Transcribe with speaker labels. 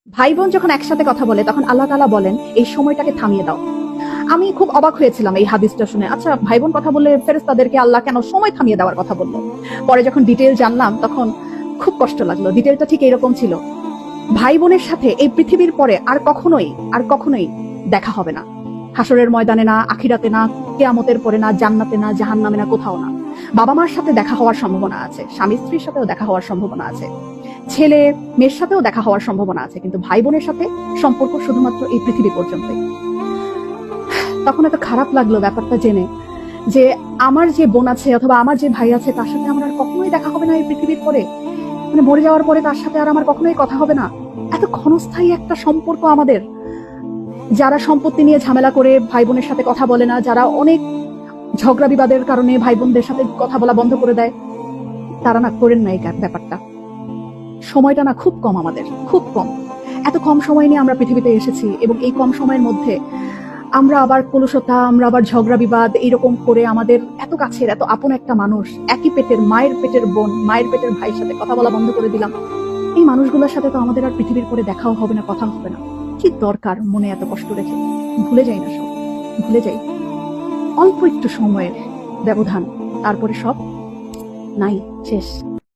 Speaker 1: ভাই বোন যখন একসাথে কথা বলে তখন আল্লাহ তাআলা বলেন এই সময়টাকে থামিয়ে দাও। আমি খুব অবাক হয়েছিলাম এই হাদিসটা শুনে। আচ্ছা, ভাই বোন কথা বললে ফেরেশতাদেরকে আল্লাহ কেন সময় থামিয়ে দেওয়ার কথা বললো? পরে যখন ডিটেইল জানলাম তখন খুব কষ্ট লাগলো। ডিটেইলটা ঠিক এরকম ছিল, ভাই বোনের সাথে এই পৃথিবীর পরে আর কখনোই দেখা হবে না। হাসরের ময়দানে না, আখিরাতে না, কিয়ামতের পরে না, জান্নাতে না, জাহান্নামে না, কোথাও না। বাবা মার সাথে দেখা হওয়ার সম্ভাবনা আছে, স্বামী স্ত্রীর সাথেও দেখা হওয়ার সম্ভাবনা আছে, ছেলে মেয়ের সাথেও দেখা হওয়ার সম্ভাবনা আছে, কিন্তু ভাই বোনের সাথে সম্পর্ক শুধুমাত্র এই পৃথিবী পর্যন্তই। তখন এত খারাপ লাগলো ব্যাপারটা জেনে যে আমার যে বোন আছে অথবা আমার যে ভাই আছে তার সাথে আমার আর কখনোই দেখা হবে না এই পৃথিবীর পরে। মানে মরে যাওয়ার পরে তার সাথে আর আমার কখনোই কথা হবে না। এত ক্ষণস্থায়ী একটা সম্পর্ক আমাদের। যারা সম্পত্তি নিয়ে ঝামেলা করে ভাই বোনের সাথে কথা বলে না, যারা অনেক ঝগড়া বিবাদের কারণে ভাই বোনদের সাথে কথা বলা বন্ধ করে দেয়, তারা না করেন না এই ব্যাপারটা। সময়টা না খুব কম, আমাদের খুব কম। এত কম সময় নিয়ে আমরা পৃথিবীতে এসেছি এবং এই কম সময়ের মধ্যে আমরা আবার কলুষতা, আমরা আবার ঝগড়া বিবাদ এইরকম করে আমাদের এত কাছের এত আপন একটা মানুষ, একই পেটের মায়ের পেটের বোন, মায়ের পেটের ভাইয়ের সাথে কথা বলা বন্ধ করে দিলাম। এই মানুষগুলোর সাথে তো আমাদের আর পৃথিবীর পরে দেখাও হবে না, কথাও হবে না। কি দরকার মনে এত কষ্ট রেখে? ভুলে যাই না সব, ভুলে যাই। অল্প একটু সময়ের ব্যবধান, তারপরে সব নাই, শেষ।